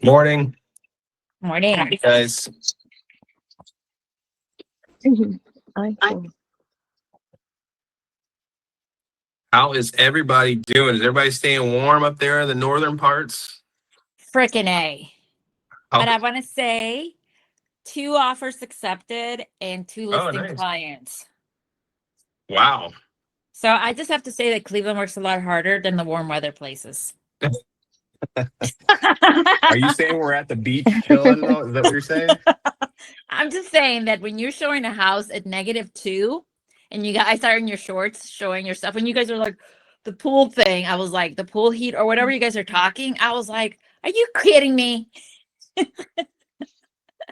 Morning, Morning. guys. iPhone. How is everybody doing? Is everybody staying warm up there in the northern parts? Frickin' A. Oh, And I want to say 2 offers accepted and 2 Oh, listing nice. clients. Wow. So I just have to say that Cleveland works a lot harder than the warm weather places. Are you saying we're at the beach chilling though? Is that what you're saying? I'm just saying that when you're showing a house at -2 and you guys are in your shorts showing your stuff, and you guys are like the pool thing, I was like, the pool heat or whatever you guys are talking, I was like, are you kidding me?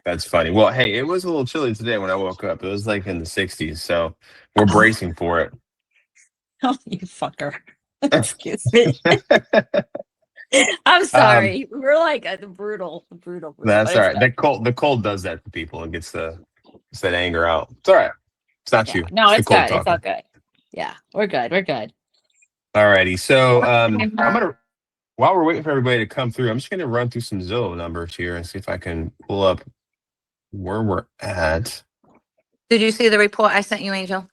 That's funny. Well, hey, it was a little chilly today when I woke up. It was like in the 60s, so we're bracing for it. Oh, you fucker. Excuse me. I'm sorry. We're like the brutal. That's all right. It's The cold does that to people. It gets that anger out. It's all right. It's not yeah. you. No, It's the it's cold good. It's all talking. good. Yeah, we're good. We're good. All righty. So I'm gonna while we're waiting for everybody to come through, I'm just gonna run through some Zillow numbers here and see if I can pull up where we're at. Did you see the report I sent you, Angel?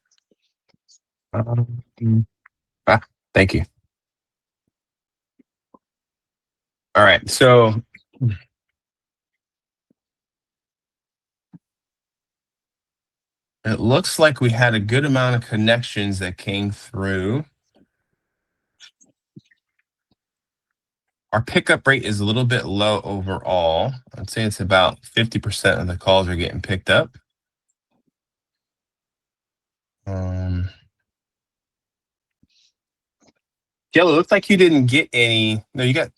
Um, Thank you. All right. So it looks like we had a good amount of connections that came through. Our pickup rate is a little bit low overall. I'd say it's about 50% of the calls are getting picked up. Jello, it looks like you didn't get any. No, you got.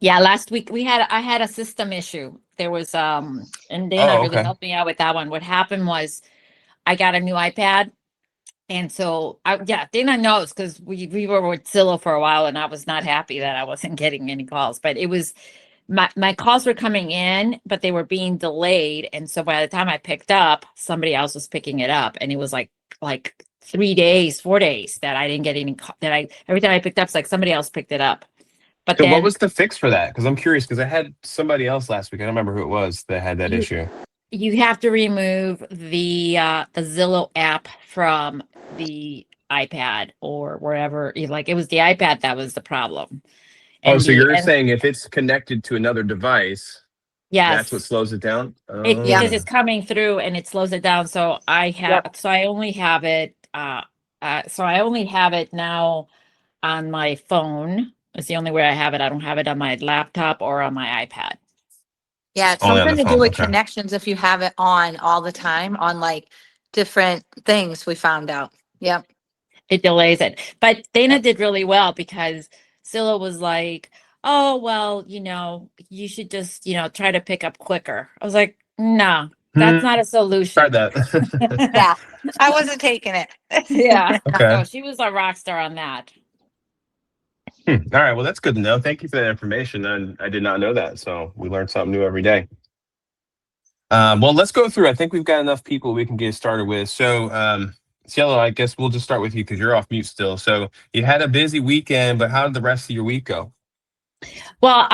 Yeah, last week I had a system issue. There was and Dana Oh, really okay. helped me out with that one. What happened was I got a new iPad. And so Dana knows because we were with Zillow for a while and I was not happy that I wasn't getting any calls. But it was my calls were coming in, but they were being delayed. And so by the time I picked up, somebody else was picking it up. And it was like 3 days, 4 days that I didn't get any every time I picked up, it's like somebody else picked it up. But So what then was the fix for that? Because I'm curious because I had somebody else last week. I don't remember who it was that had that you issue. you have to remove the Zillow app from the iPad or wherever like it was the iPad that was the problem. Oh, And so the you're and saying if it's connected to another device, that's what yes, slows it down? it Yeah. because Oh, it's coming through and it slows it down. So Yep. I only have it now on my phone. It's the only way I have it. I don't have it on my laptop or on my iPad. Yeah, it's only on something the to do phone. with Okay. connections if you have it on all the time on like different things we found out. Yep. It delays it. But Dana did really well because Zillow was like, oh, well, you should just, try to pick up quicker. I was like, no, that's not a Try solution. that. Yeah. I wasn't taking it. Yeah. Okay. So she was a rock star on that. All right. Well, that's good to know. Thank you for that information. And I did not know that. So we learn something new every day. Well, let's go through. I think we've got enough people we can get started with. So, Cielo, I guess we'll just start with you because you're off mute still. So you had a busy weekend, but how did the rest of your week go? Well,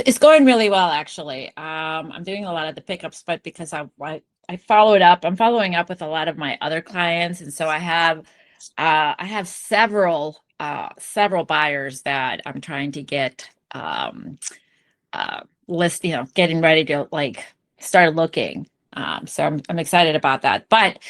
it's going really well actually. I'm doing a lot of the pickups, but because I followed up, I'm following up with a lot of my other clients, and so I have several buyers that I'm trying to get list, getting ready to like start looking. So I'm excited about that. But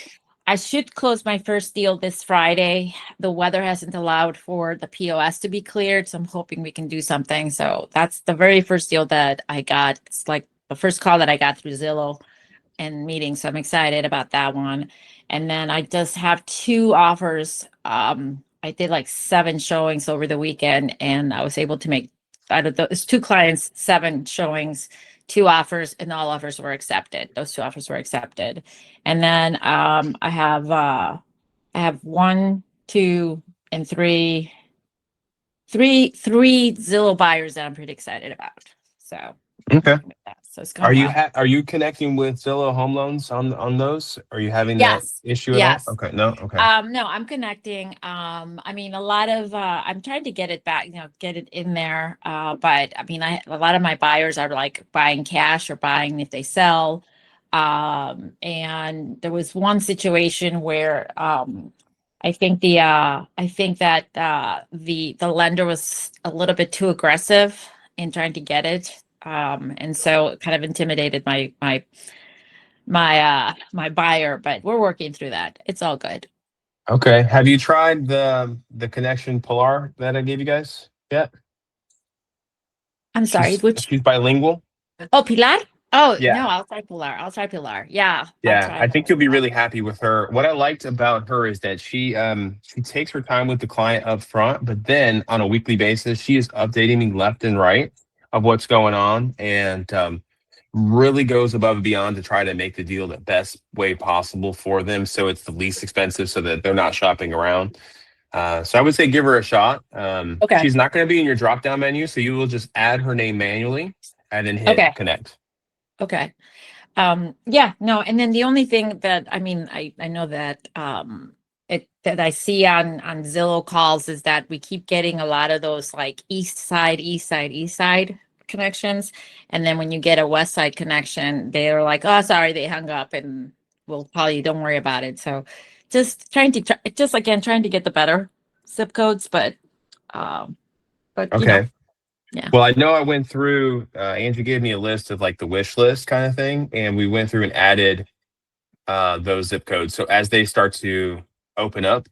I should close my first deal this Friday. The weather hasn't allowed for the POS to be cleared, so I'm hoping we can do something. So that's the very first deal that I got. It's like the first call that I got through Zillow and meeting. So I'm excited about that one. And then I just have 2 offers. I did like 7 showings over the weekend, and I was able to make out of those 2 clients, 7 showings, 2 offers, and all offers were accepted. Those 2 offers were accepted. And then I have 1, 2, and 3 Zillow buyers that I'm pretty excited about. So Okay. So it's going Are you well. are you connecting with Zillow Home Loans on those? Are you having that Yes. issue at all? Yes. Okay. No. Okay. No, I'm connecting. I mean, a lot of I'm trying to get it back, get it in there. But I mean, a lot of my buyers are like buying cash or buying if they sell. And there was one situation where I think that the lender was a little bit too aggressive in trying to get it. And so it kind of intimidated my buyer, but we're working through that. It's all good. Okay. Have you tried the connection Pilar that I gave you guys yet? I'm sorry, which She's bilingual. oh, Pilar? Oh, Yeah. no, I'll try Pilar. I'll try Pilar. Yeah, I'll Yeah, try I think you'll be Pilar. really happy with her. What I liked about her is that she takes her time with the client up front, but then on a weekly basis, she is updating me left and right of what's going on, and really goes above and beyond to try to make the deal the best way possible for them, so it's the least expensive, so that they're not shopping around. So I would say give her a shot. Okay. She's not going to be in your drop down menu, so you will just add her name manually and then hit Okay. connect. Okay. Yeah, no, and then the only thing that I mean, I know that that I see on Zillow calls is that we keep getting a lot of those like east side, east side, east side connections. And then when you get a west side connection, they're like, oh, sorry, they hung up and we'll call you. Don't worry about it. So just trying to get the better zip codes, but Okay. yeah. Well, I know I went through, Andrew gave me a list of like the wish list kind of thing, and we went through and added those zip codes. So as they start to open up,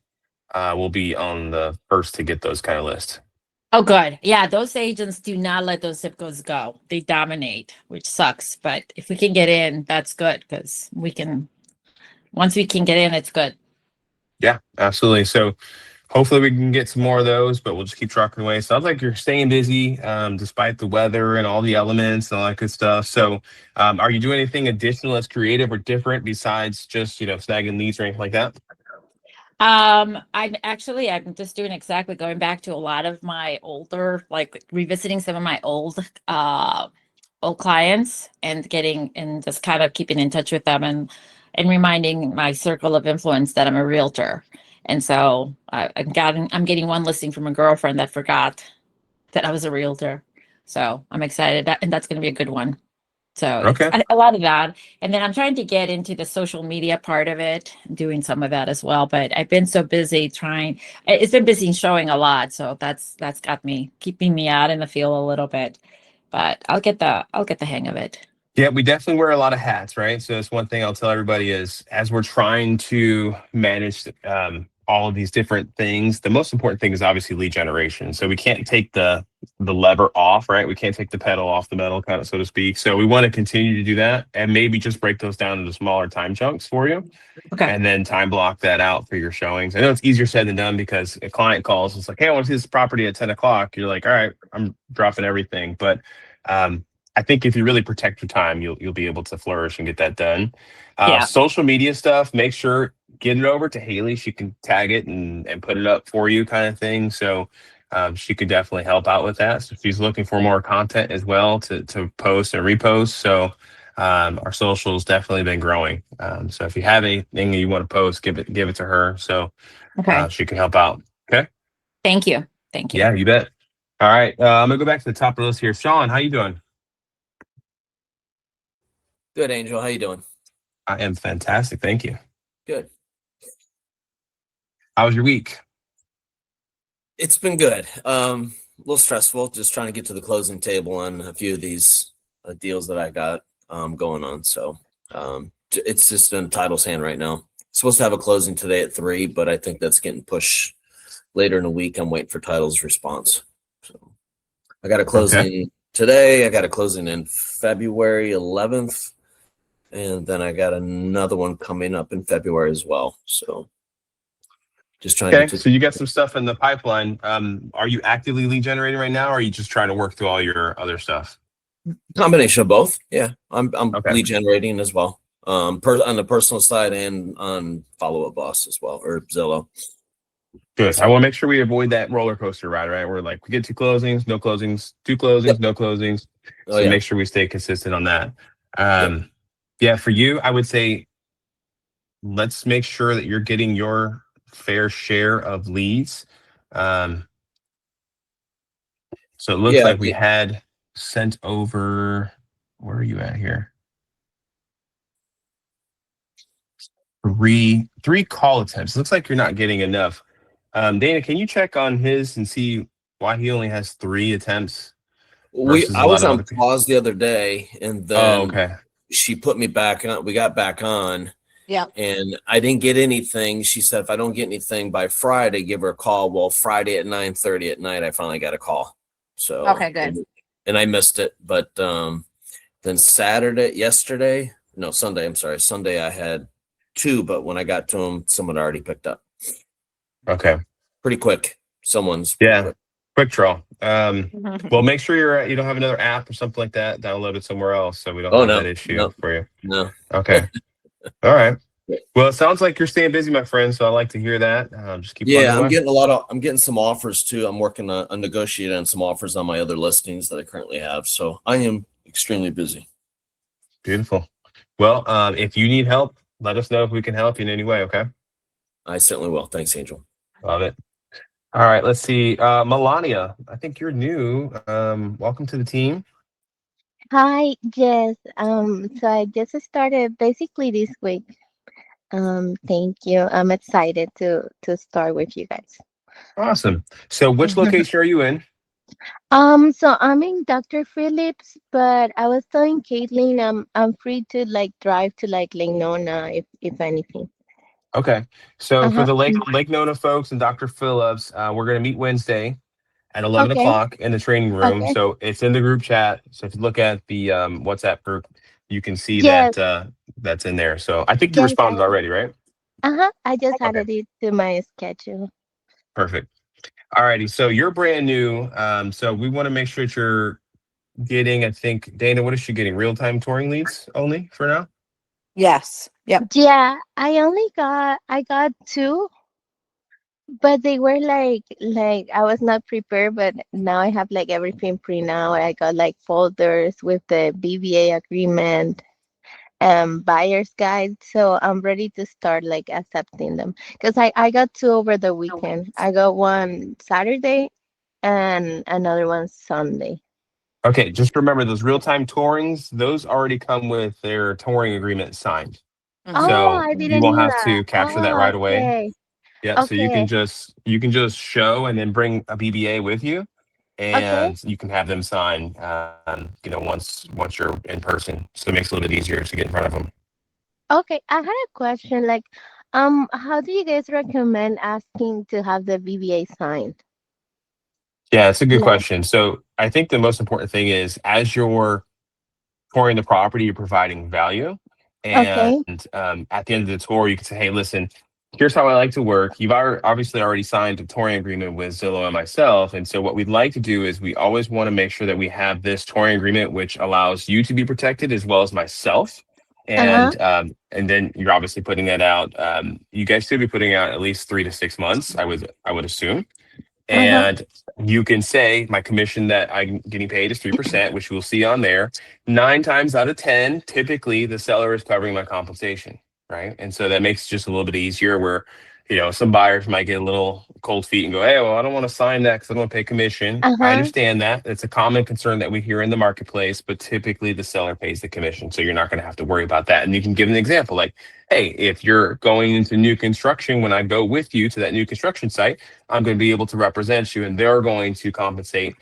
we'll be on the first to get those kind of lists. Oh, good. Yeah, those agents do not let those zip codes go. They dominate, which sucks. But if we can get in, that's good because once we can get in, it's good. Yeah, absolutely. So hopefully we can get some more of those, but we'll just keep trucking away. Sounds like you're staying busy, despite the weather and all the elements and all that good stuff. So are you doing anything additional that's creative or different besides just, snagging leads or anything like that? I'm just doing exactly going back to a lot of my older, like revisiting some of my old clients and just kind of keeping in touch with them and reminding my circle of influence that I'm a realtor. And so I'm getting one listing from a girlfriend that forgot that I was a realtor. So I'm excited and that's going to be a good one. So it's Okay. a lot of that. And then I'm trying to get into the social media part of it, doing some of that as well. But I've been so busy it's been busy showing a lot. So that's keeping me out in the field a little bit. But I'll get the hang of it. Yeah, we definitely wear a lot of hats, right? So it's one thing I'll tell everybody is as we're trying to manage all of these different things, the most important thing is obviously lead generation. So we can't take the lever off, right? We can't take the pedal off the metal, kind of so to speak. So we want to continue to do that and maybe just break those down into smaller time chunks for you. Okay. And then time block that out for your showings. I know it's easier said than done because a client calls, it's like, hey, I want to see this property at 10 o'clock. You're like, all right, I'm dropping everything. But I think if you really protect your time, you'll be able to flourish and get that done. Yeah. Social media stuff, make sure get it over to Haley. She can tag it and put it up for you, kind of thing. So she could definitely help out with that. So she's looking for more content as well to post and repost. So our social's definitely been growing. So if you have anything you want to post, give it to her. So Okay. she can help out. Okay. Thank you. Thank you. Yeah, you bet. All right. I'm gonna go back to the top of the list here. Sean, how you doing? Good, Angel. How you doing? I am fantastic. Thank you. Good. How was your week? It's been good. A little stressful, just trying to get to the closing table on a few of these deals that I got going on. So it's just in title's hand right now. Supposed to have a closing today at 3, but I think that's getting pushed later in the week. I'm waiting for title's response. So I got a closing today. I got a closing in February 11th. And then I got another one coming up in February as well. So just trying Okay, to. so you got some stuff in the pipeline. Are you actively lead generating right now, or are you just trying to work through all your other stuff? Combination of both. Yeah, I'm Okay. lead generating as well. On the personal side and on Follow Up Boss as well, or Zillow. Good. I want to make sure we avoid that roller coaster ride, right? We're like, we get 2 closings, no closings, 2 closings, Yep. no closings. Oh, So yeah. make sure we stay consistent on that. Yeah, for you, I would say let's make sure that you're getting your fair share of leads. So it looks Yeah, like we had sent over, where are you at here? Three call attempts. Looks like you're not getting enough. Dana, can you check on his and see why he only has 3 attempts versus I a lot was of on other people? pause the other day, and Oh, then okay. she put me back on. We got back on, Yep. and I didn't get anything. She said if I don't get anything by Friday, give her a call. Well, Friday at 9:30 at night, I finally got a call. So Okay, good. And I missed it, but then Sunday. I'm sorry, Sunday I had 2, but when I got to them, someone already picked up. Okay. Pretty quick. Someone's Yeah. quick. Quick draw. Well, make sure you don't have another app or something like that downloaded somewhere else, so we don't have no, that issue no. for you. No. Okay. All right. Well, it sounds like you're staying busy, my friend. So I like to hear that. Just keep plugging Yeah, away. I'm getting some offers too. I'm working on negotiating on some offers on my other listings that I currently have. So I am extremely busy. Beautiful. Well, if you need help, let us know if we can help you in any way. Okay. I certainly will. Thanks, Angel. Love it. All right. Let's see. Melania, I think you're new. Welcome to the team. Hi, yes. So I just started basically this week. Thank you. I'm excited to start with you guys. Awesome. So which location are you in? So I'm in Dr. Phillips, but I was telling Caitlin I'm free to like drive to like Lake Nona if anything. Okay. So for Uh-huh. the Lake Nona folks and Dr. Phillips, we're going to meet Wednesday at 11 Okay. o'clock in the training room. Okay. So it's in the group chat. So if you look at the WhatsApp group, you can see Yes. that that's in there. So I think you Yes, responded already, right? I just Okay. added it to my schedule. Perfect. All righty. So you're brand new. So we want to make sure that you're getting, I think, Dana, what is she getting? Real-time touring leads only for now? Yes. Yep. Yeah, I got 2. But they were like I was not prepared, but now I have like everything pre now. I got like folders with the BBA agreement, buyer's guide. So I'm ready to start like accepting them. Because I got 2 over the weekend. I got one Saturday and another one Sunday. Okay, just remember those real-time tourings, those already come with their touring agreement signed. Mhm. Oh, So I you didn't won't know have that. to capture that Oh, right away. okay. Yeah, so you can Okay. just show and then bring a BBA with you, Okay. and you can have them sign, once you're in person. So it makes it a little bit easier to get in front of them. Okay. I had a question like how do you guys recommend asking to have the BBA signed? Yeah, it's a good Like, question. So I think the most important thing is as you're touring the property, you're providing value. okay. And at the end of the tour, you can say, hey, listen, here's how I like to work. You've obviously already signed a touring agreement with Zillow and myself. And so what we'd like to do is we always want to make sure that we have this touring agreement, which allows you to be protected as well as myself. Uh-huh. And then you're obviously putting that out. You guys should be putting out at least 3 to 6 months, I would assume. Uh-huh. And you can say my commission that I'm getting paid is 3%, which you'll see on there. 9 times out of 10, typically the seller is covering my compensation, right? And so that makes it just a little bit easier where, some buyers might get a little cold feet and go, hey, well, I don't want to sign that because I don't want to pay commission. I Uh-huh. understand that. It's a common concern that we hear in the marketplace, but typically the seller pays the commission. So you're not going to have to worry about that. And you can give an example like, hey, if you're going into new construction, when I go with you to that new construction site, I'm going to be able to represent you, and they're going to compensate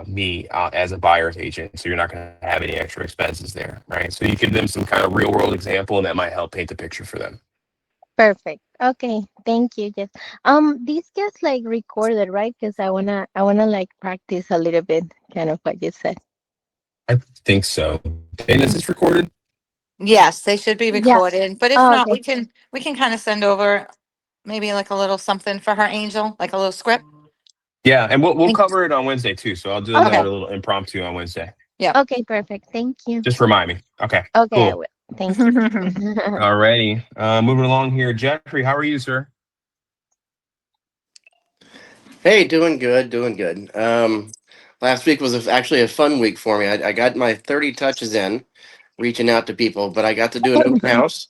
me as a buyer's agent. So you're not going to have any extra expenses there, right? So you give them some kind of real world example, and that might help paint the picture for them. Perfect. Okay. Thank you. Yes. These gets like recorded, right? Because I wanna like practice a little bit, kind of what you said. I think so. And is this recorded? Yes, they should be Yeah. recorded, but if Oh, not, okay. we can kind of send over maybe like a little something for her, Angel, like a little script. Yeah, and we'll Thank- cover it on Wednesday too. So I'll do Okay. another little impromptu on Wednesday. Okay. Perfect. Thank you. Just remind me. Okay. Okay. I Cool. will. Thank you. Alrighty. Moving along here. Jeffrey, how are you, sir? Hey, doing good, doing good. Last week was actually a fun week for me. I got my 30 touches in, reaching out to people, but I got to do an open house.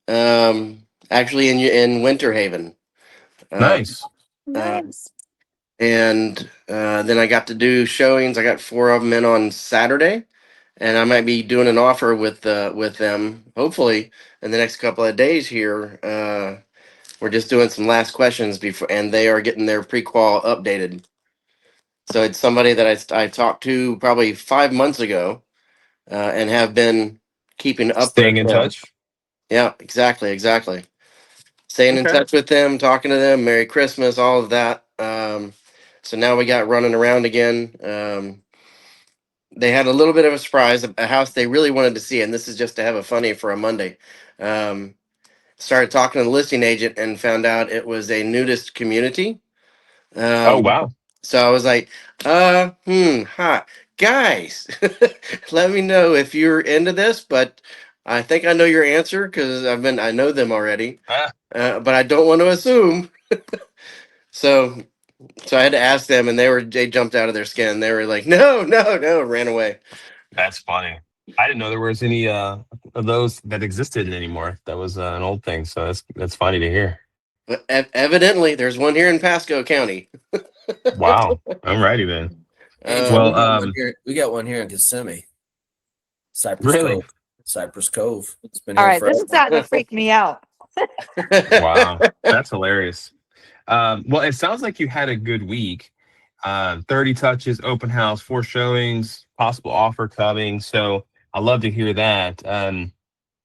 Actually in Winter Haven. Nice. Nice. And then I got to do showings. I got 4 of them in on Saturday, and I might be doing an offer with them hopefully in the next couple of days here. We're just doing some last questions before, and they are getting their pre-qual updated. So it's somebody that I talked to probably 5 months ago, and have been keeping up Staying with in them. touch. Yeah, exactly. Staying in Okay. touch with them, talking to them, Merry Christmas, all of that. So now we got running around again. They had a little bit of a surprise, a house they really wanted to see, and this is just to have a funny for a Monday. Started talking to the listing agent and found out it was a nudist community. Oh wow. So I was like, hi, guys, let me know if you're into this, but I think I know your answer because I know them already, Ah, but I don't want to assume. So, so I had to ask them, and they jumped out of their skin. They were like, no, ran away. that's funny. I didn't know there was any of those that existed anymore. That was an old thing. So that's funny to hear. But evidently, there's one here in Pasco County. Wow. Alrighty then. Hey, Well, we got one here. We got one here in Kissimmee, Cypress Really? Cove. Cypress Cove. It's been All here right, this is forever. starting to freak me out. Wow. That's hilarious. Well, it sounds like you had a good week. 30 touches, open house, 4 showings, possible offer coming. So I love to hear that. And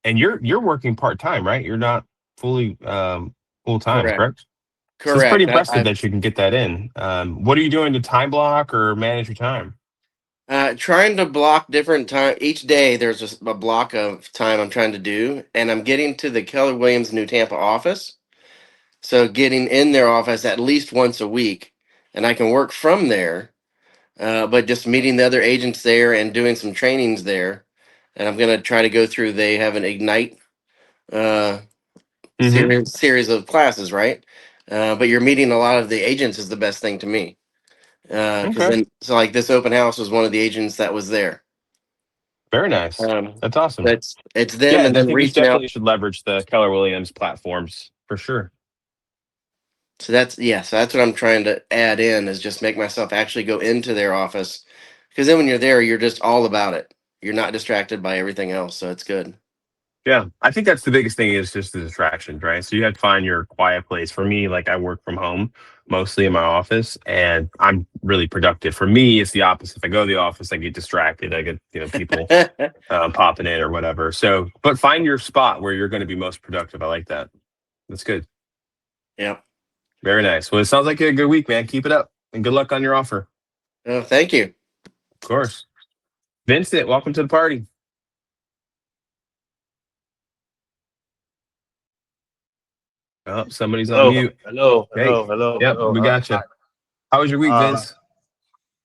you're working part-time, right? You're not fully full-time, Correct. correct? So it's pretty Correct. impressive that you can get that in. What are you doing to time block or manage your time? Trying to block different time each day. There's a block of time I'm trying to do, and I'm getting to the Keller Williams New Tampa office. So getting in their office at least once a week, and I can work from there. But just meeting the other agents there and doing some trainings there, and I'm gonna try to go through. They have an Ignite series of classes, right? But you're meeting a lot of the agents is the best thing to me. Because Okay. then, so like this open house was one of the agents that was there. Very nice. That's awesome. It's them, Yeah, and I then think you reaching out. definitely should leverage the Keller Williams platforms for sure. So that's what I'm trying to add in is just make myself actually go into their office, because then when you're there, you're just all about it. You're not distracted by everything else, so it's good. Yeah, I think that's the biggest thing is just the distractions, right? So you have to find your quiet place. For me, like I work from home mostly in my office, and I'm really productive. For me, it's the opposite. If I go to the office, I get distracted. I get people popping in or whatever. So, but find your spot where you're going to be most productive. I like that. That's good. Yeah. Very nice. Well, it sounds like you had a good week, man. Keep it up, and good luck on your offer. Oh, thank you. Of course. Vincent, welcome to the party. Oh, somebody's on mute. Hello. Yep, Hello. we got you. How was your week, Vince?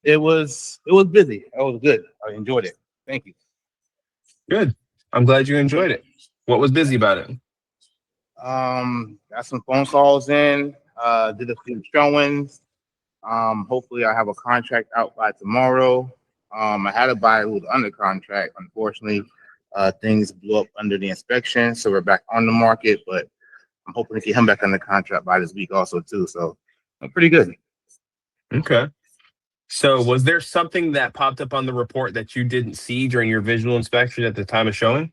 It was busy. It was good. I enjoyed it. Thank you. Good. I'm glad you enjoyed it. What was busy about it? Got some phone calls in. Did a few showings. Hopefully I have a contract out by tomorrow. I had a buyer who was under contract. Unfortunately, things blew up under the inspection, so we're back on the market. But I'm hoping to get him back under contract by this week also too. So I'm pretty good. Okay. So was there something that popped up on the report that you didn't see during your visual inspection at the time of showing?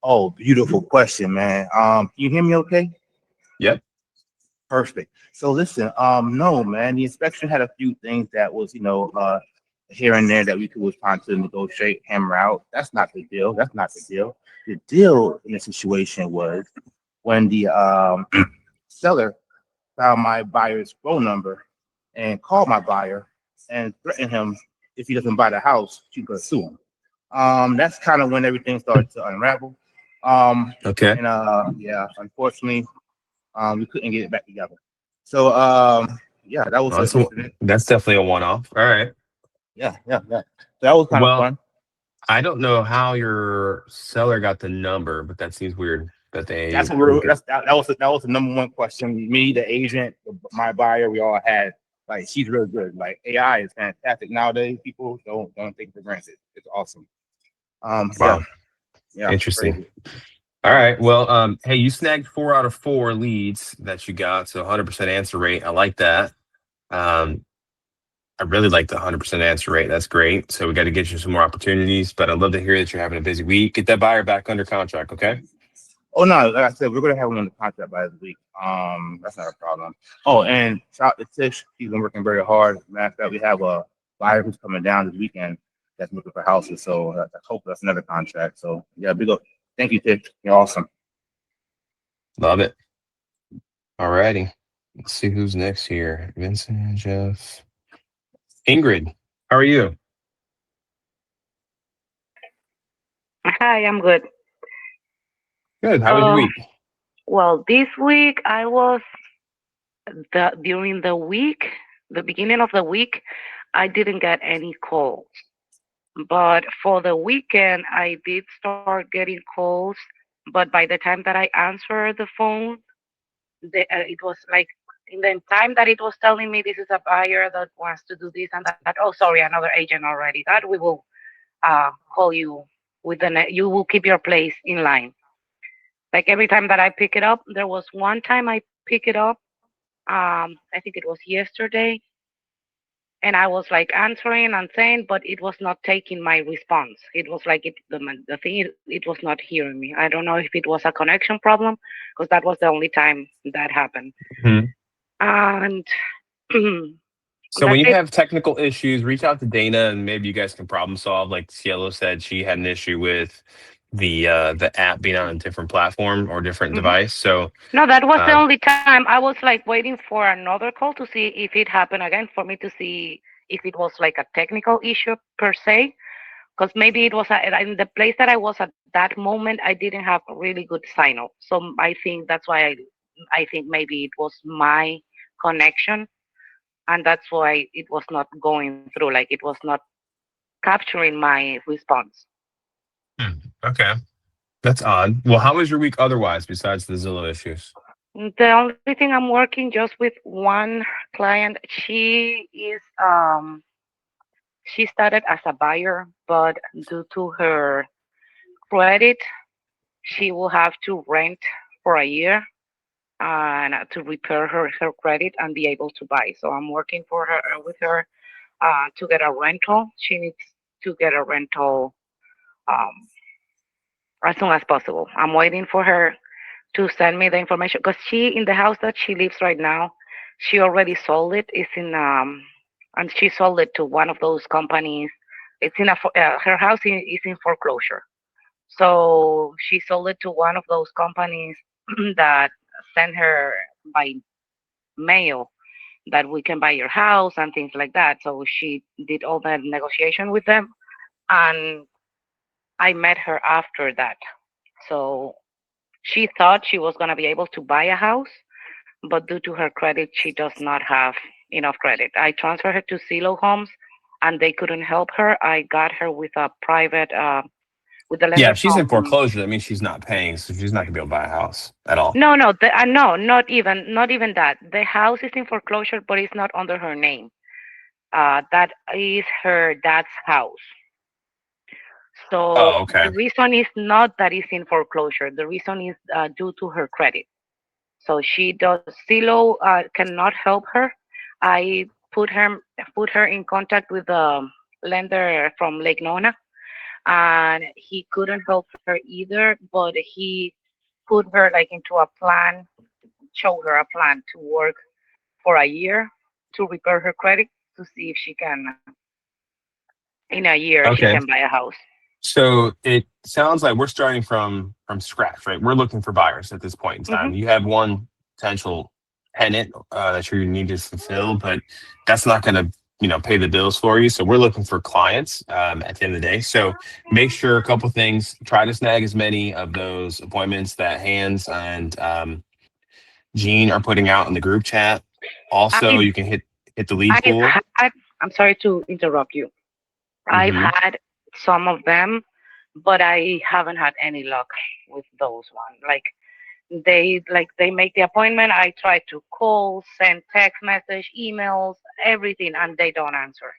Oh, beautiful question, man. Can you hear me okay? Yep. Perfect. So listen, no, man, the inspection had a few things that was, here and there that we was trying to negotiate, hammer out. That's not the deal. The deal in the situation was when the seller found my buyer's phone number and called my buyer and threatened him if he doesn't buy the house, she could sue him. That's kind of when everything started to unravel. Okay. And unfortunately, we couldn't get it back together. So that was an incident. That's definitely a one-off. All right. Yeah. So that was kind of fun. I don't know how your seller got the number, but that seems weird that they. That was the number one question. Me, the agent, my buyer, we all had Like she's really good. Like AI is fantastic nowadays. People don't take it for granted. It's awesome. Wow. Yeah. Interesting. Crazy. All right. Well, hey, you snagged 4 out of 4 leads that you got, so 100% answer rate. I like that. I really like the 100% answer rate. That's great. So we got to get you some more opportunities, but I'd love to hear that you're having a busy week. Get that buyer back under contract, okay? Oh no, like I said, we're gonna have one on the contract by the week. That's not a problem. Oh, and shout out to Tish. She's been working very hard. Matter of fact, we have a buyer who's coming down this weekend that's looking for houses. So I hope that's another contract. So yeah, big up. Thank you, Tish. You're awesome. Love it. All righty. Let's see who's next here. Vincent, Jeff. Ingrid, how are you? Hi, I'm good. Good. How was your week? Well, this week I was during the week, the beginning of the week, I didn't get any calls. But for the weekend, I did start getting calls. But by the time that I answered the phone, it was like in the time that it was telling me this is a buyer that wants to do this and that. Oh, sorry, another agent already. That we will call you with you will keep your place in line. Like every time that I pick it up, there was one time I pick it up. I think it was yesterday, and I was like answering and saying, but it was not taking my response. It was like the thing it was not hearing me. I don't know if it was a connection problem because that was the only time that happened. Mhm. And So when that's you it. have technical issues, reach out to Dana and maybe you guys can problem solve. Like Cielo said, she had an issue with the app being on a different platform or different Mhm. device. So No, that was the uh, only time. I was like waiting for another call to see if it happened again for me to see if it was like a technical issue per se. Because maybe it was in the place that I was at that moment, I didn't have a really good signal. So I think that's why I think maybe it was my connection, and that's why it was not going through. Like it was not capturing my response. okay, that's odd. Well, how was your week otherwise besides the Zillow issues? The only thing I'm working just with one client. She started as a buyer, but due to her credit, she will have to rent for a year and to repair her credit and be able to buy. So I'm working for her with her to get a rental. She needs to get a rental um, as soon as possible. I'm waiting for her to send me the information because she in the house that she lives right now, she already sold it. It's in and she sold it to one of those companies. It's in her house is in foreclosure. So she sold it to one of those companies that send her by mail that we can buy your house and things like that. So she did all that negotiation with them, and I met her after that. So she thought she was going to be able to buy a house, but due to her credit, she does not have enough credit. I transferred her to Zillow Homes, and they couldn't help her. I got her with a private, with the Yeah, lender if she's in from. foreclosure, that means she's not paying, so she's not gonna be able to buy a house at all. No, no, no, not even that. The house is in foreclosure, but it's not under her name. That is her dad's house. So Oh, okay. the reason is not that it's in foreclosure. The reason is due to her credit. So she does. Zillow cannot help her. I put her in contact with the lender from Lake Nona, and he couldn't help her either. But he put her like into a plan, show her a plan to work for a year to repair her credit to see if she can, in a year, she Okay. can buy a house. So it sounds like we're starting from scratch, right? We're looking for buyers at this point in time. Hmm. You have one potential tenant that you need to fulfill, but that's not going to pay the bills for you. So we're looking for clients at the end of the day. So make sure a couple things. Try to snag as many of those appointments that Hans and Gene are putting out in the group chat. Also, I, you can hit the lead I've pool. had, I'm sorry to interrupt you. I've Mhm. had some of them, but I haven't had any luck with those ones. Like they make the appointment. I try to call, send text message, emails, everything, and they don't answer.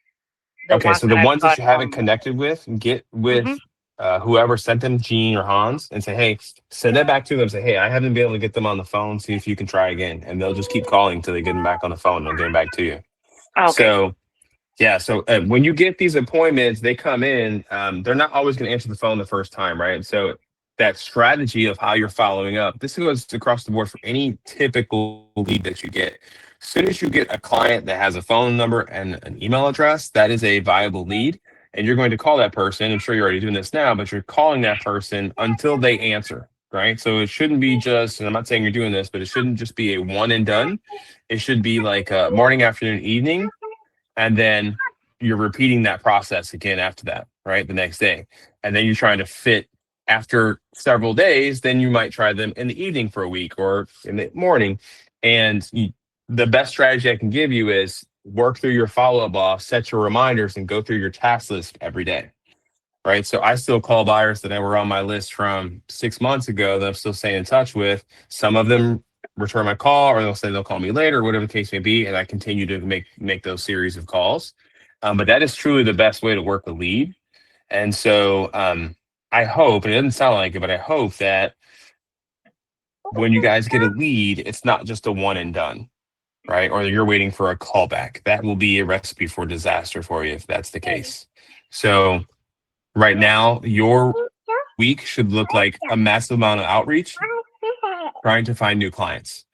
The Okay, ones so that the I've ones that got you haven't from. connected with, get with Hmm. whoever sent them, Gene or Hans, and say, hey, send that back to them. Say, hey, I haven't been able to get them on the phone. See if you can try again. And they'll just keep calling until they get them back on the phone. They'll get them back to you. Okay. So, yeah. So when you get these appointments, they come in, they're not always going to answer the phone the first time, right? So that strategy of how you're following up, this goes across the board for any typical lead that you get. As soon as you get a client that has a phone number and an email address, that is a viable lead. And you're going to call that person. I'm sure you're already doing this now, but you're calling that person until they answer, right? So it shouldn't be just, and I'm not saying you're doing this, but it shouldn't just be a one and done. It should be like a morning, afternoon, evening, and then you're repeating that process again after that, right? The next day. And then you're trying to fit after several days, then you might try them in the evening for a week or in the morning. And the best strategy I can give you is work through your follow-up off, set your reminders, and go through your task list every day. Right. So I still call buyers that were on my list from 6 months ago that I'm still staying in touch with. Some of them return my call, or they'll say they'll call me later, whatever the case may be, and I continue to make those series of calls. But that is truly the best way to work a lead. And so I hope, and it doesn't sound like it, but I hope that when you guys get a lead, it's not just a one and done, right? Or you're waiting for a callback. That will be a recipe for disaster for you if that's the case. So right now, your week should look like a massive amount of outreach, trying to find new clients.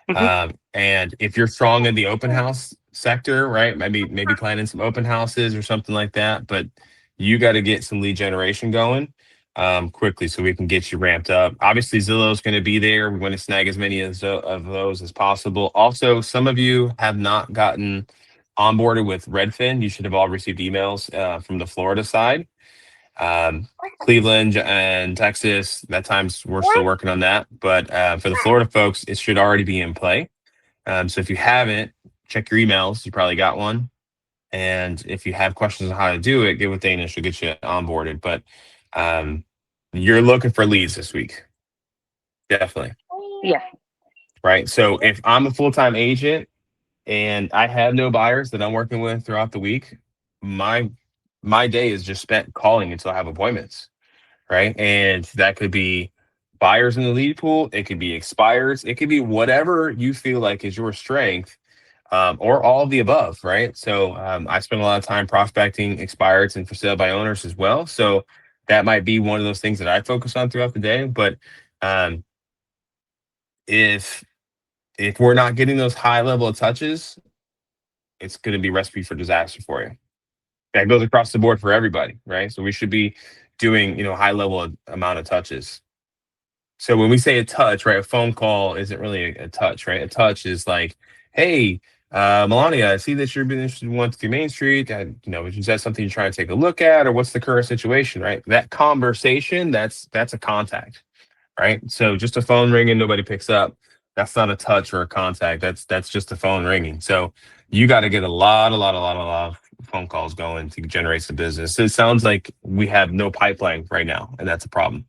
And if you're strong in the open house sector, right, maybe planning some open houses or something like that, but you got to get some lead generation going quickly so we can get you ramped up. Obviously, Zillow is going to be there. We want to snag as many of those as possible. Also, some of you have not gotten onboarded with Redfin. You should have all received emails from the Florida side. Cleveland and Texas, that times we're still working on that. But for the Florida folks, it should already be in play. So if you haven't, check your emails. You probably got one. And if you have questions on how to do it, get with Dana. She'll get you onboarded. But you're looking for leads this week. Definitely. Yes. Right. So if I'm a full-time agent and I have no buyers that I'm working with throughout the week, my day is just spent calling until I have appointments. Right. And that could be buyers in the lead pool. It could be expires. It could be whatever you feel like is your strength, or all of the above. Right. So I spend a lot of time prospecting expireds and for sale by owners as well. So that might be one of those things that I focus on throughout the day. But if we're not getting those high level of touches, it's going to be a recipe for disaster for you. That goes across the board for everybody, right? So we should be doing, high level amount of touches. So when we say a touch, right, a phone call isn't really a touch, right? A touch is like, hey, Melania, I see that you've been interested in 123 Main Street. Is that something you're trying to take a look at, or what's the current situation, right? That conversation, that's a contact, right? So just a phone ringing, nobody picks up. That's not a touch or a contact. That's just a phone ringing. So you got to get a lot of phone calls going to generate some business. It sounds like we have no pipeline right now, and that's a problem.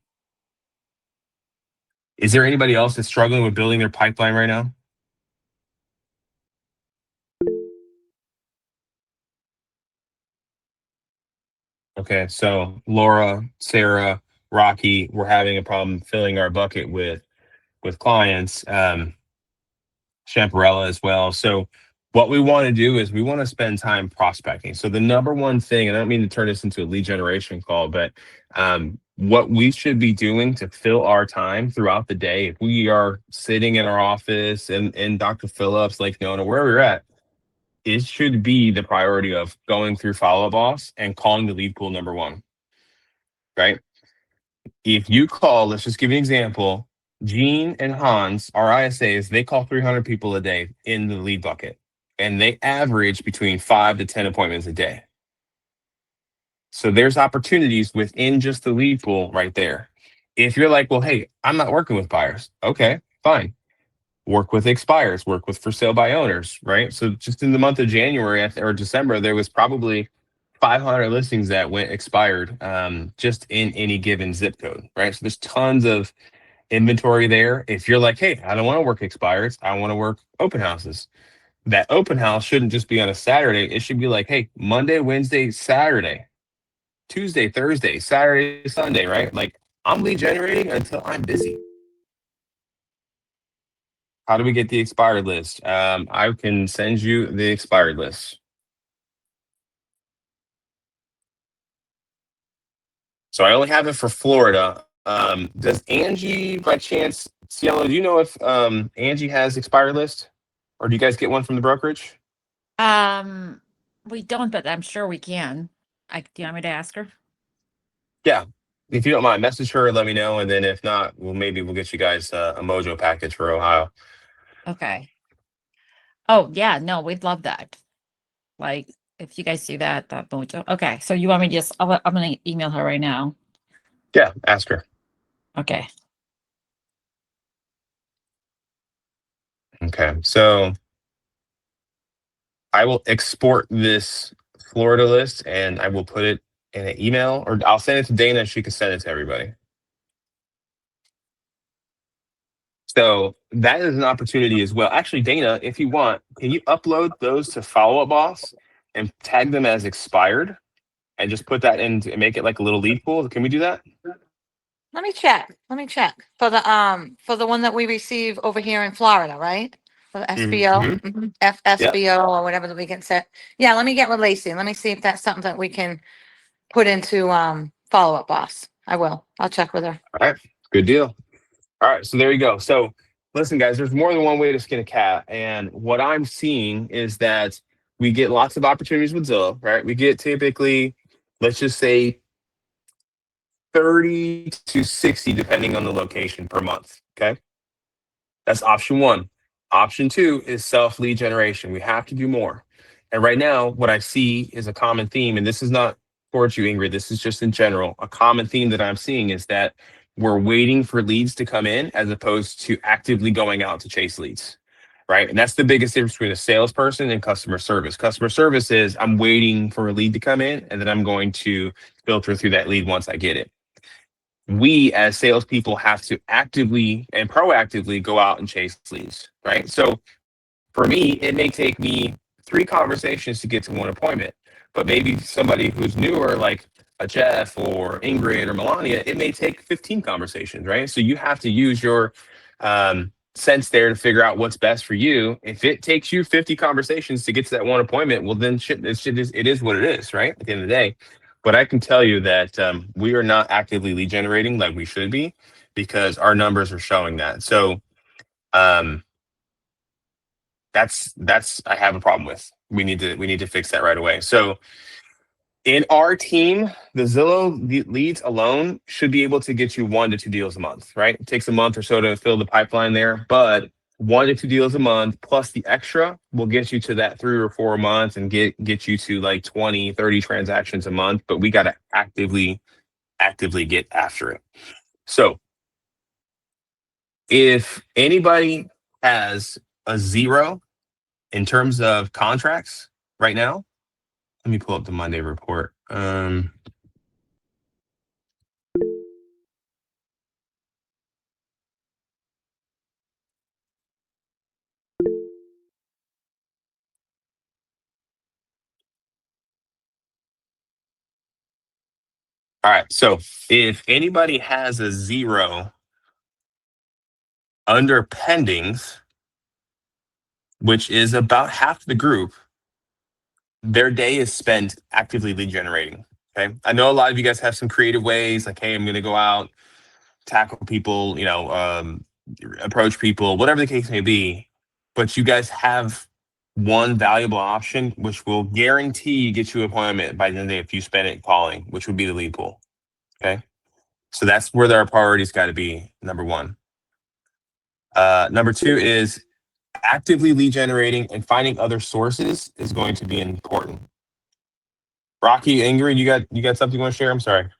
Is there anybody else that's struggling with building their pipeline right now? Okay, so Laura, Sarah, Rocky, we're having a problem filling our bucket with clients. Champarella as well. So what we want to do is we want to spend time prospecting. So the number one thing, and I don't mean to turn this into a lead generation call, but what we should be doing to fill our time throughout the day, if we are sitting in our office in Dr. Phillips, Lake Nona, wherever you're at, it should be the priority of going through Follow Up Boss and calling the lead pool number one, right? If you call, let's just give you an example. Gene and Hans, our ISAs, they call 300 people a day in the lead bucket, and they average between 5 to 10 appointments a day. So there's opportunities within just the lead pool right there. If you're like, well, hey, I'm not working with buyers. Okay, fine. Work with expires, work with for sale by owners, right? So just in the month of January or December, there was probably 500 listings that went expired just in any given zip code, right? So there's tons of inventory there. If you're like, hey, I don't want to work expireds, I want to work open houses. That open house shouldn't just be on a Saturday. It should be like, hey, Monday, Wednesday, Saturday, Tuesday, Thursday, Saturday, Sunday, right? Like I'm lead generating until I'm busy. How do we get the expired list? I can send you the expired list. So I only have it for Florida. Does Angie, by chance, Cielo, do you know if Angie has expired list? Or do you guys get one from the brokerage? We don't, but I'm sure we can. Do you want me to ask her? Yeah. If you don't mind, message her, let me know. And then if not, maybe we'll get you guys a Mojo package for Ohio. Okay. Oh, yeah, no, we'd love that. Like, if you guys do that, okay. So you want me to I'm gonna email her right now. Yeah, ask her. Okay. Okay. So I will export this Florida list and I will put it in an email, or I'll send it to Dana. She can send it to everybody. So that is an opportunity as well. Actually, Dana, if you want, can you upload those to Follow Up Boss and tag them as expired and just put that in and make it like a little lead pool? Can we do that? Let me check. For the one that we receive over here in Florida, right? For the SBO, FSBO or whatever that we can set. Yeah, let me get with Lacey. Let me see if that's something that we can put into Follow Up Boss. I will. I'll check with her. All right. Good deal. All right. So there you go. So listen, guys, there's more than one way to skin a cat. And what I'm seeing is that we get lots of opportunities with Zillow, right? We get typically, let's just say 30 to 60, depending on the location per month. Okay. That's option one. Option two is self lead generation. We have to do more. And right now, what I see is a common theme, and this is not towards you, Ingrid, this is just in general. A common theme that I'm seeing is that we're waiting for leads to come in as opposed to actively going out to chase leads, right? And that's the biggest difference between a salesperson and customer service. Customer service is I'm waiting for a lead to come in, and then I'm going to filter through that lead once I get it. We as salespeople have to actively and proactively go out and chase leads, right? So for me, it may take me 3 conversations to get to 1 appointment, but maybe somebody who's newer, like a Jeff or Ingrid or Melania, it may take 15 conversations, right? So you have to use your sense there to figure out what's best for you. If it takes you 50 conversations to get to that 1 appointment, well, then it is what it is, right? At the end of the day. But I can tell you that we are not actively lead generating like we should be because our numbers are showing that. So that's I have a problem with. We need to fix that right away. So in our team, the Zillow leads alone should be able to get you 1 to 2 deals a month, right? It takes a month or so to fill the pipeline there, but 1 to 2 deals a month plus the extra will get you to that 3 or 4 months and get you to like 20, 30 transactions a month. But we got to actively get after it. So if anybody has a 0 in terms of contracts right now, let me pull up the Monday report. All right. So if anybody has a 0 under pendings, which is about half the group, their day is spent actively lead generating. Okay. I know a lot of you guys have some creative ways, like, hey, I'm going to go out, tackle people, approach people, whatever the case may be. But you guys have one valuable option, which will guarantee get you an appointment by the end of the day if you spend it calling, which would be the lead pool. Okay. So that's where our priorities got to be. Number 1. Number 2 is actively lead generating and finding other sources is going to be important. Rocky, Ingrid, you got something you want to share? I'm sorry.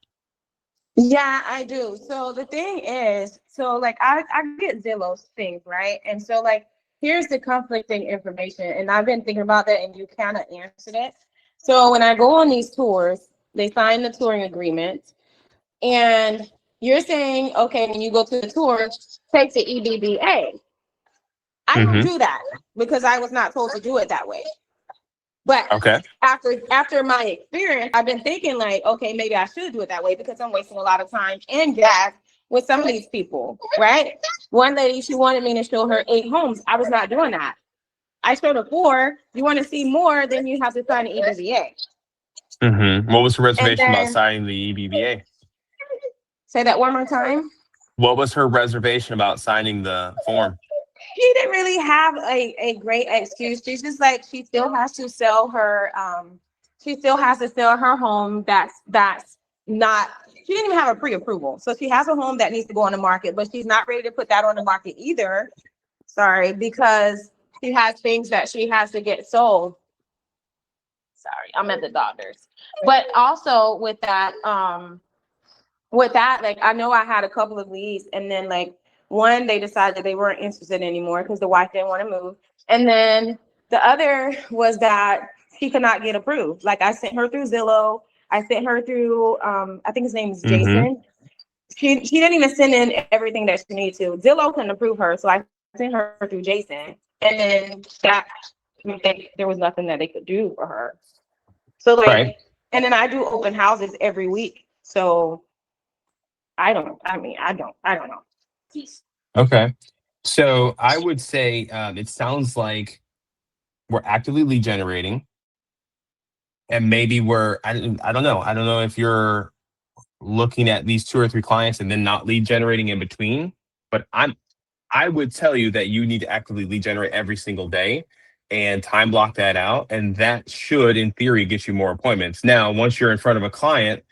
Yeah, I do. So the thing is, so like I get Zillow's things, right? And so like here's the conflicting information, and I've been thinking about that, and you kind of answered it. So when I go on these tours, they sign the touring agreement, and You're saying, okay, when you go to the tour, take the EBBA. I don't do that because I was not told to do it that way. But Okay. after my experience, I've been thinking like, okay, maybe I should do it that way because I'm wasting a lot of time and gas with some of these people, right? One lady, she wanted me to show her 8 homes. I was not doing that. I showed her 4. You want to see more, then you have to sign an EBBA. What was her reservation about then- signing the EBBA? Say that one more time. What was her reservation about signing the form? She didn't really have a great excuse. She's just like, she still has to sell her home that's not, she didn't even have a pre-approval. So she has a home that needs to go on the market, but she's not ready to put that on the market either. Sorry, because she has things that she has to get sold. Sorry, I'm at the doctor's. But also with that, like, I know I had a couple of leads, and then like one, they decided they weren't interested anymore because the wife didn't want to move. And then the other was that she could not get approved. Like, I sent her through Zillow. I sent her through, I think his name is Jason. She didn't even send in everything that she needed to. Zillow couldn't approve her, so I sent her through Jason. And then there was nothing that they could do for her. So like, Right. and then I do open houses every week. So I don't know. Okay. So I would say it sounds like we're actively lead generating, and maybe I don't know. I don't know if you're looking at these 2 or 3 clients and then not lead generating in between, but I would tell you that you need to actively lead generate every single day and time block that out, and that should, in theory, get you more appointments. Now, once you're in front of a client,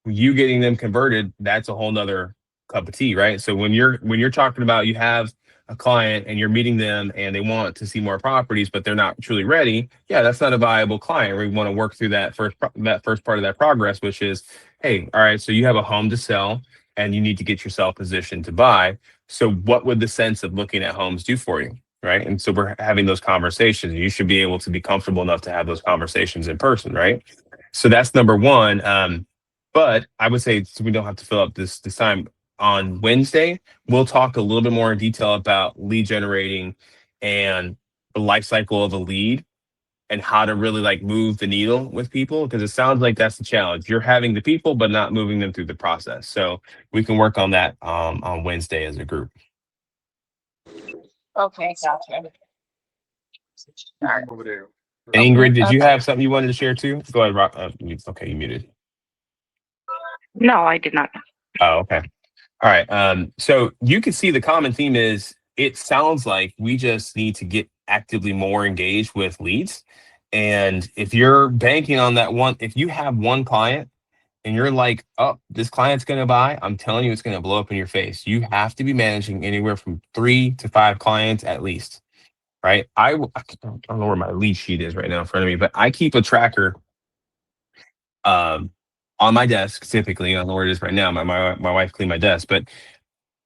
you getting them converted, that's a whole nother cup of tea, right? So when you're talking about you have a client and you're meeting them and they want to see more properties, but they're not truly ready, yeah, that's not a viable client. We want to work through that first part of that progress, which is, hey, all right, so you have a home to sell and you need to get yourself positioned to buy. So what would the sense of looking at homes do for you? Right. And so we're having those conversations. You should be able to be comfortable enough to have those conversations in person, right? So that's number one. But I would say, so we don't have to fill up this time, on Wednesday, we'll talk a little bit more in detail about lead generating and the life cycle of a lead and how to really like move the needle with people, because it sounds like that's the challenge. You're having the people, but not moving them through the process. So we can work on that on Wednesday as a group. Okay, gotcha. And Ingrid, did you have something you wanted to share too? Go ahead, Rob. Okay, you muted. No, I did not. Oh, okay. All right. So you can see the common theme is it sounds like we just need to get actively more engaged with leads. And if you're banking on that one, if you have one client and you're like, oh, this client's going to buy, I'm telling you, it's going to blow up in your face. You have to be managing anywhere from 3 to 5 clients at least, right? I don't know where my lead sheet is right now in front of me, but I keep a tracker on my desk. Typically, I don't know where it is right now. My wife cleaned my desk, but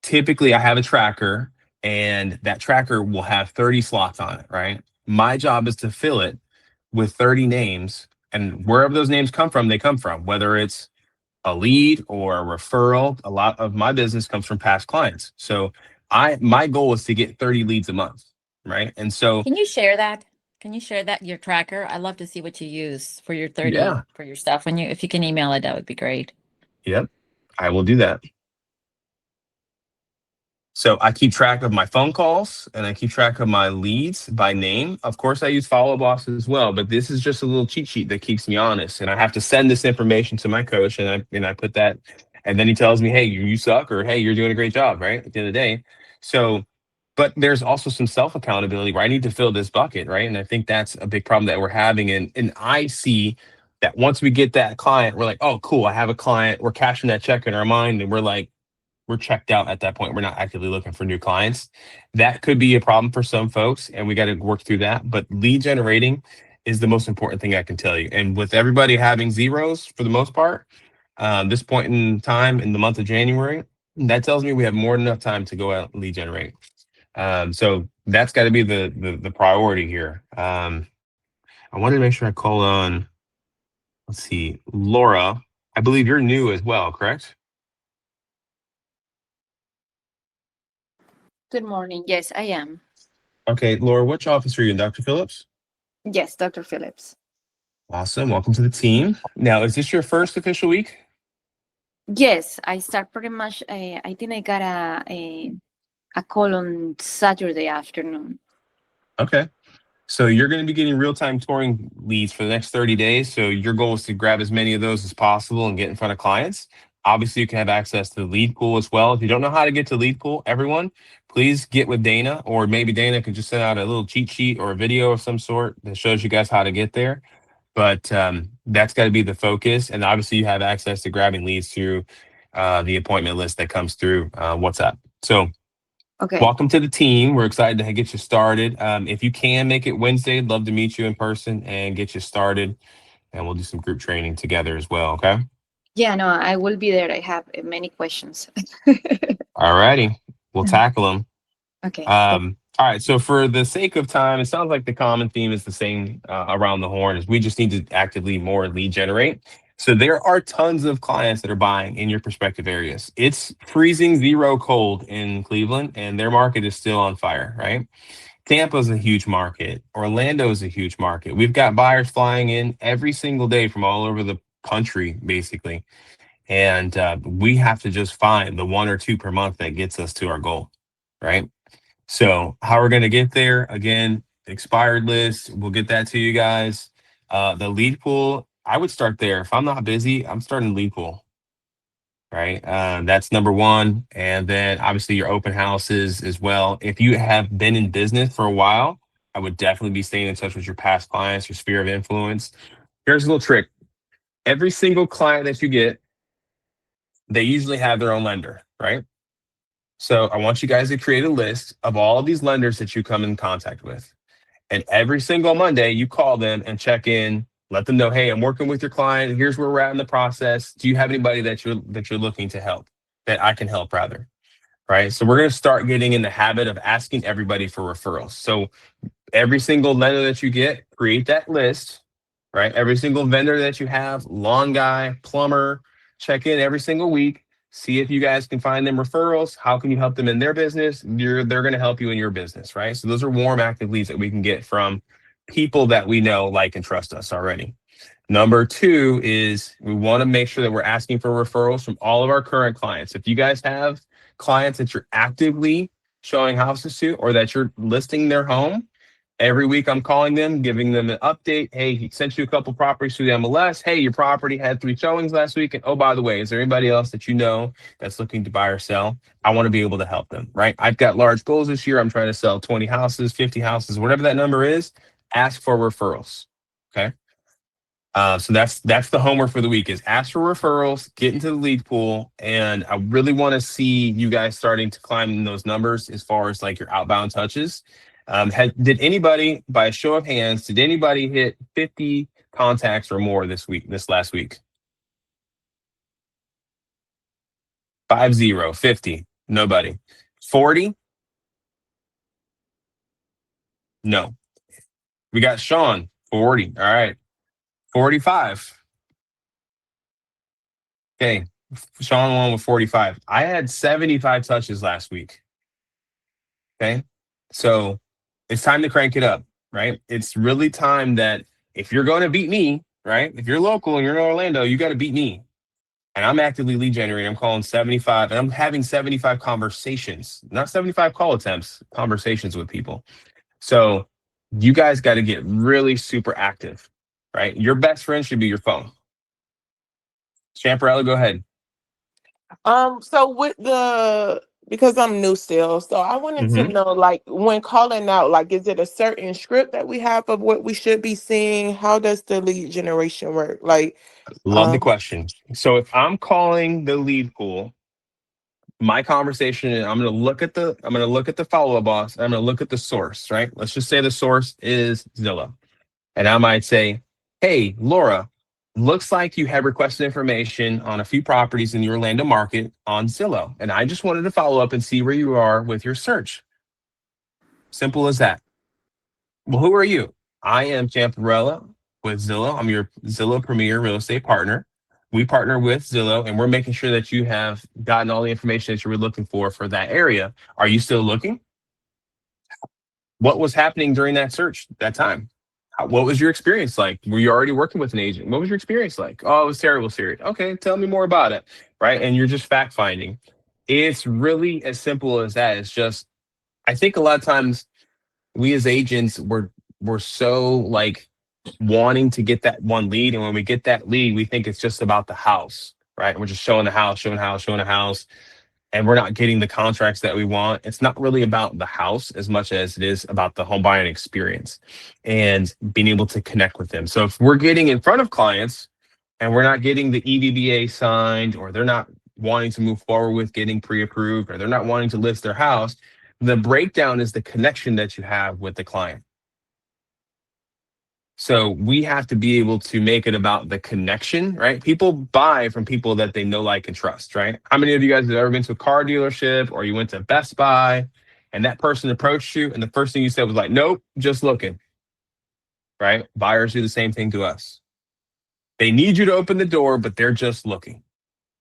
typically I have a tracker, and that tracker will have 30 slots on it, right? My job is to fill it with 30 names, and wherever those names come from, they come from, whether it's a lead or a referral. A lot of my business comes from past clients. So my goal is to get 30 leads a month, right? And so Can you share that? Can you share that, your tracker? I'd love to see what you use for your 30 Yeah. for your stuff. If you can email it, that would be great. Yep, I will do that. So I keep track of my phone calls and I keep track of my leads by name. Of course, I use Follow Boss as well, but this is just a little cheat sheet that keeps me honest. And I have to send this information to my coach, and I put that, and then he tells me, hey, you suck, or hey, you're doing a great job, right? At the end of the day. So, but there's also some self-accountability where I need to fill this bucket, right? And I think that's a big problem that we're having. And I see that once we get that client, we're like, oh, cool, I have a client, we're cashing that check in our mind, and we're checked out at that point. We're not actively looking for new clients. That could be a problem for some folks, and we got to work through that. But lead generating is the most important thing I can tell you. And with everybody having zeros for the most part, this point in time in the month of January, that tells me we have more than enough time to go out and lead generate. So that's got to be the priority here. I wanted to make sure I call on, let's see, Laura. I believe you're new as well, correct? Good morning. Yes, I am. Okay, Laura, which office are you in, Dr. Phillips? Yes, Dr. Phillips. Awesome. Welcome to the team. Now, is this your first official week? Yes, I start pretty much. I think I got a call on Saturday afternoon. Okay. So you're going to be getting real-time touring leads for the next 30 days. So your goal is to grab as many of those as possible and get in front of clients. Obviously, you can have access to the lead pool as well. If you don't know how to get to lead pool, everyone, please get with Dana, or maybe Dana could just send out a little cheat sheet or a video of some sort that shows you guys how to get there. But that's got to be the focus. And obviously, you have access to grabbing leads through the appointment list that comes through WhatsApp. So Okay. welcome to the team. We're excited to get you started. If you can make it Wednesday, I'd love to meet you in person and get you started. And we'll do some group training together as well. Okay. Yeah, no, I will be there. I have many questions. All righty. We'll tackle them. Okay. All right. So for the sake of time, it sounds like the common theme is the same around the horn. Is we just need to actively more lead generate. So there are tons of clients that are buying in your prospective areas. It's freezing 0 cold in Cleveland, and their market is still on fire, right? Tampa's a huge market. Orlando is a huge market. We've got buyers flying in every single day from all over the country, basically. And we have to just find the 1 or 2 per month that gets us to our goal, right? So how we're going to get there, again, expired list, we'll get that to you guys. The lead pool, I would start there. If I'm not busy, I'm starting lead pool, right? That's number 1. And then obviously your open houses as well. If you have been in business for a while, I would definitely be staying in touch with your past clients, your sphere of influence. Here's a little trick. Every single client that you get, they usually have their own lender, right? So I want you guys to create a list of all of these lenders that you come in contact with. And every single Monday, you call them and check in, let them know, hey, I'm working with your client. Here's where we're at in the process. Do you have anybody that you're looking to help, that I can help rather? Right. So we're going to start getting in the habit of asking everybody for referrals. So every single lender that you get, create that list, right? Every single vendor that you have, lawn guy, plumber, check in every single week. See if you guys can find them referrals. How can you help them in their business? They're going to help you in your business, right? So those are warm, active leads that we can get from people that we know, like, and trust us already. Number 2 is we want to make sure that we're asking for referrals from all of our current clients. If you guys have clients that you're actively showing houses to, or that you're listing their home, every week I'm calling them, giving them an update. Hey, he sent you a couple properties through the MLS. Hey, your property had 3 showings last week. And oh, by the way, is there anybody else that you know that's looking to buy or sell? I want to be able to help them, right? I've got large goals this year. I'm trying to sell 20 houses, 50 houses, whatever that number is. Ask for referrals, okay? So that's the homework for the week, is ask for referrals, get into the lead pool. And I really want to see you guys starting to climb in those numbers as far as like your outbound touches. Did anybody, by a show of hands, did anybody hit 50 contacts or more this last week? 50, nobody. 40? No. We got Sean, 40. All right. 45. Okay. Sean won with 45. I had 75 touches last week. Okay. So it's time to crank it up, right? It's really time that if you're going to beat me, right? If you're local and you're in Orlando, you got to beat me. And I'm actively lead generating. I'm calling 75 and I'm having 75 conversations, not 75 call attempts, conversations with people. So you guys got to get really super active, right? Your best friend should be your phone. Champarella, go ahead. So with because I'm new still, so I wanted to know, like, when calling out, like, is it a certain script that we have of what we should be seeing? How does the lead generation work? Like, Love the question. So if I'm calling the lead pool, my conversation, I'm going to look at the follow-up box. I'm going to look at the source, right? Let's just say the source is Zillow. And I might say, hey, Laura, looks like you have requested information on a few properties in the Orlando market on Zillow. And I just wanted to follow up and see where you are with your search. Simple as that. Well, who are you? I am Champarella with Zillow. I'm your Zillow Premier Real Estate Partner. we partner with Zillow, and we're making sure that you have gotten all the information that you were looking for that area. Are you still looking? What was happening during that search, that time? What was your experience like? Were you already working with an agent? What was your experience like? Oh, it was terrible, Siri. Okay, tell me more about it, right? And you're just fact finding. It's really as simple as that. It's just, I think a lot of times we as agents, we're so like wanting to get that one lead. And when we get that lead, we think it's just about the house, right? We're just showing the house, showing a house, and we're not getting the contracts that we want. It's not really about the house as much as it is about the home buying experience and being able to connect with them. So if we're getting in front of clients and we're not getting the EVBA signed, or they're not wanting to move forward with getting pre-approved, or they're not wanting to list their house, the breakdown is the connection that you have with the client. So we have to be able to make it about the connection, right? People buy from people that they know, like, and trust, right? How many of you guys have ever been to a car dealership, or you went to Best Buy and that person approached you and the first thing you said was like, nope, just looking, right? Buyers do the same thing to us. They need you to open the door, but they're just looking,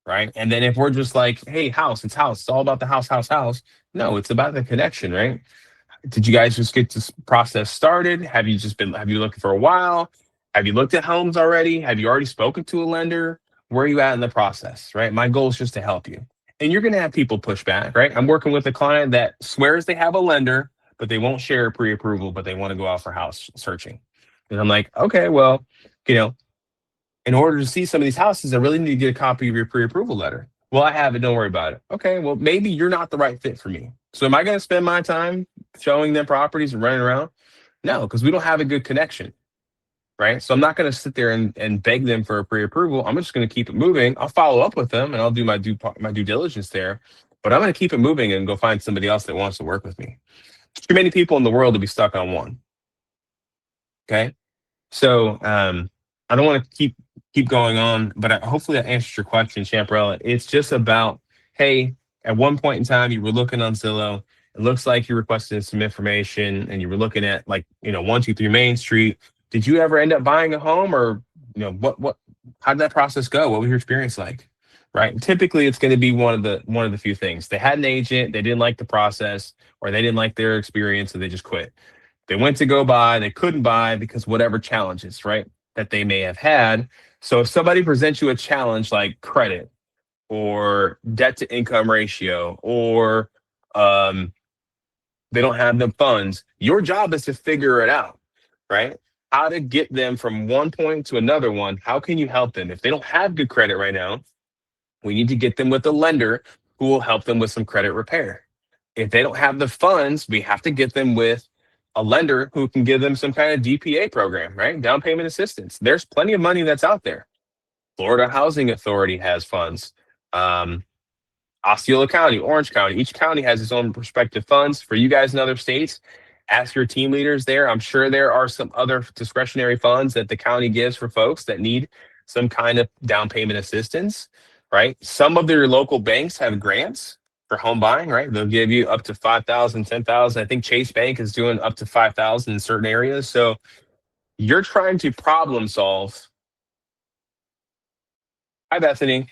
right? And then if we're just like, hey, house, it's all about the house. No, it's about the connection, right? Did you guys just get this process started? Have you looking for a while? Have you looked at homes already? Have you already spoken to a lender? Where are you at in the process, right? My goal is just to help you. And you're going to have people push back, right? I'm working with a client that swears they have a lender, but they won't share pre-approval, but they want to go out for house searching. And I'm like, okay, well, in order to see some of these houses, I really need to get a copy of your pre-approval letter. Well, I have it. Don't worry about it. Okay, well, maybe you're not the right fit for me. So am I going to spend my time showing them properties and running around? No, because we don't have a good connection, right? So I'm not going to sit there and beg them for a pre-approval. I'm just going to keep it moving. I'll follow up with them and I'll do my due diligence there. But I'm going to keep it moving and go find somebody else that wants to work with me. Too many people in the world to be stuck on one. Okay, so I don't want to keep going on, but hopefully that answers your question, Champerella. It's just about, hey, at one point in time, you were looking on Zillow. It looks like you requested some information and you were looking at 123 Main Street. Did you ever end up buying a home, or how did that process go? What was your experience like? Right. Typically it's going to be one of the few things. They had an agent, they didn't like the process, or they didn't like their experience, so they just quit. They went to go buy, they couldn't buy because whatever challenges, right, that they may have had. So if somebody presents you a challenge like credit or debt to income ratio, or they don't have the funds, your job is to figure it out, right? How to get them from one point to another one. How can you help them? If they don't have good credit right now, we need to get them with a lender who will help them with some credit repair. If they don't have the funds, we have to get them with a lender who can give them some kind of DPA program, right? Down payment assistance. There's plenty of money that's out there. Florida Housing Authority has funds. Osceola County, Orange County, each county has its own respective funds. For you guys in other states, ask your team leaders there. I'm sure there are some other discretionary funds that the county gives for folks that need some kind of down payment assistance, right? Some of their local banks have grants for home buying, right? They'll give you up to $5,000, $10,000. I think Chase Bank is doing up to $5,000 in certain areas. So you're trying to problem solve. Hi, Bethany.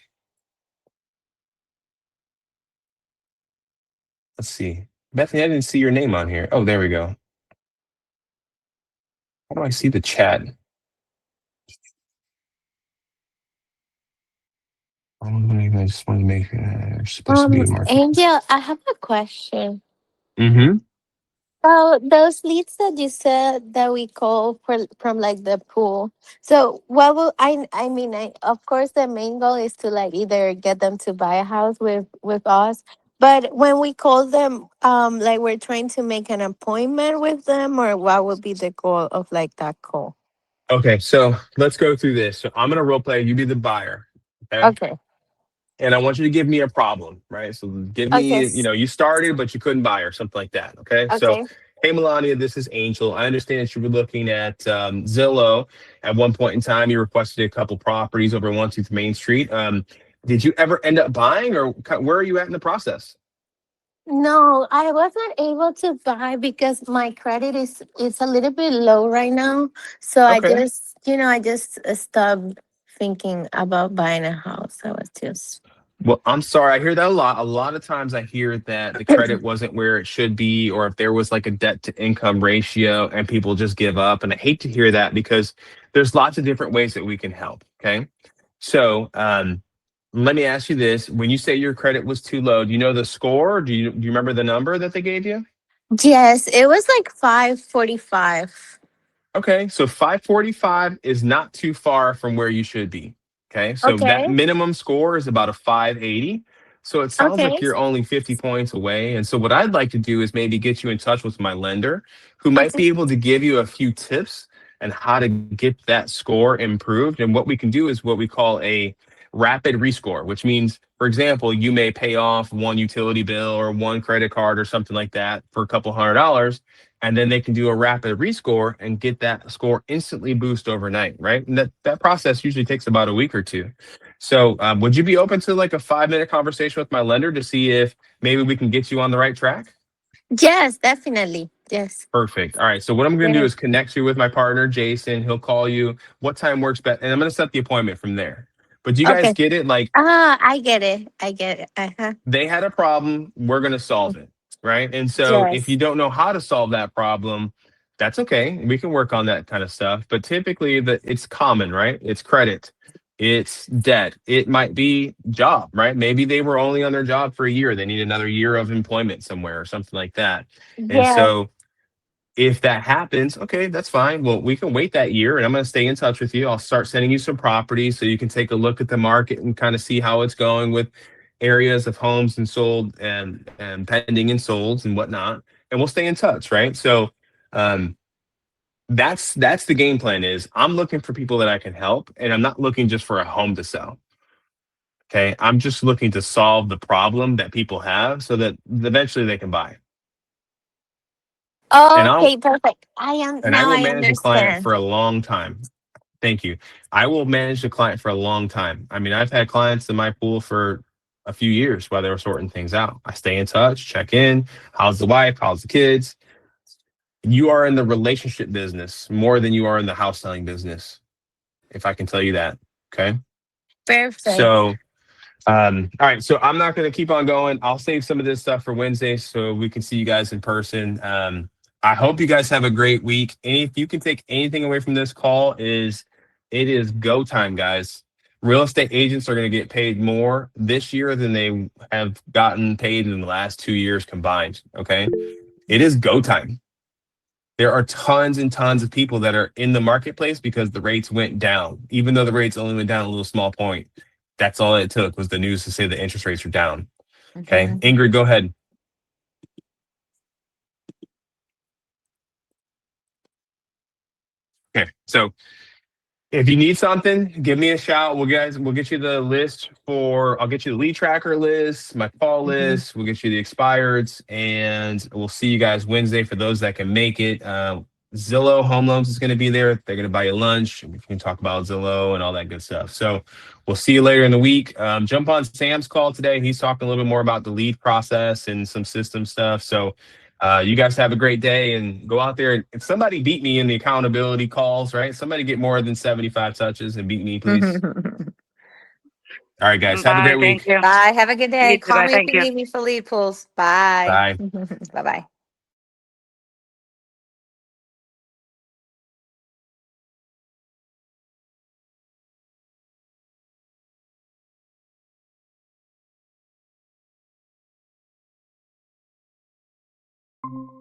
Let's see. Bethany, I didn't see your name on here. Oh, there we go. How do I see the chat? I just wanted to make sure there's supposed to be a market. Angel, I have a question. Mm-hmm. So those leads that you said that we call from like the pool. So what will I mean, of course the main goal is to like either get them to buy a house with us. But when we call them, like we're trying to make an appointment with them, or what would be the goal of like that call? Okay, so let's go through this. So I'm gonna role play. You be the buyer. Okay. And I want you to give me a problem, right? So give me, you started, but you couldn't buy or something like that. Okay. So, hey, Melania, this is Angel. I understand that you were looking at Zillow at one point in time. You requested a couple properties over 123 Main Street. Did you ever end up buying, or where are you at in the process? No, I was not able to buy because my credit is a little bit low right now. So Okay. I just stopped thinking about buying a house. I was just. Well, I'm sorry. I hear that a lot. A lot of times I hear that the credit wasn't where it should be, or if there was like a debt to income ratio and people just give up. And I hate to hear that because there's lots of different ways that we can help. Okay. So let me ask you this. When you say your credit was too low, do you know the score? Do you remember the number that they gave you? Yes, it was like 545. Okay, so 545 is not too far from where you should be. Okay, so that Okay. minimum score is about a 580. So it sounds like Okay. you're only 50 points away. And so what I'd like to do is maybe get you in touch with my lender who might Okay. be able to give you a few tips and how to get that score improved. And what we can do is what we call a rapid rescore, which means, for example, you may pay off one utility bill or one credit card or something like that for a couple $100, and then they can do a rapid rescore and get that score instantly boost overnight, right? And that process usually takes about a week or two. So would you be open to like a 5-minute conversation with my lender to see if maybe we can get you on the right track? Yes, definitely. Yes. Perfect. All right. So what I'm going to do is connect you with my partner, Jason. He'll call you. What time works best? And I'm going to set the appointment from there. But do you guys Okay. get it? Like, I get it. I get it. Uh-huh. they had a problem, we're going to solve it, right? And so if Yes. you don't know how to solve that problem, that's okay. We can work on that kind of stuff. But typically it's common, right? It's credit, it's debt, it might be job, right? Maybe they were only on their job for a year, they need another year of employment somewhere or something like that. And Yes. so if that happens, okay, that's fine. Well, we can wait that year and I'm going to stay in touch with you. I'll start sending you some properties so you can take a look at the market and kind of see how it's going with areas of homes and sold and pending and sold and whatnot. And we'll stay in touch, right? So that's the game plan is I'm looking for people that I can help and I'm not looking just for a home to sell. Okay. I'm just looking to solve the problem that people have so that eventually they can buy. And Okay, perfect. I am and I now will I manage a client understand. for a long time. Thank you. I will manage the client for a long time. I mean, I've had clients in my pool for a few years while they were sorting things out. I stay in touch, check in. How's the wife? How's the kids? You are in the relationship business more than you are in the house selling business, if I can tell you that. Okay. Perfect. So, all right. So I'm not going to keep on going. I'll save some of this stuff for Wednesday so we can see you guys in person. I hope you guys have a great week. And if you can take anything away from this call it is go time, guys. Real estate agents are going to get paid more this year than they have gotten paid in the last 2 years combined. Okay. It is go time. There are tons and tons of people that are in the marketplace because the rates went down, even though the rates only went down a little small point. That's all it took was the news to say the interest rates are down. Okay. Ingrid, go ahead. Okay. So if you need something, give me a shout. We'll get you the list I'll get you the lead tracker list, my call list. We'll get you the expireds, and we'll see you guys Wednesday for those that can make it. Zillow Home Loans is going to be there. They're going to buy you lunch. We can talk about Zillow and all that good stuff. So we'll see you later in the week. Jump on Sam's call today. He's talking a little bit more about the lead process and some system stuff. So you guys have a great day and go out there. If somebody beat me in the accountability calls, right? Somebody get more than 75 touches and beat me, please. All right, guys. Have a Bye. great Thank week. you. Bye. Have a good day. You too. Call Bye. me if Thank you you. need me for lead pools. Bye. Bye. Bye-bye. you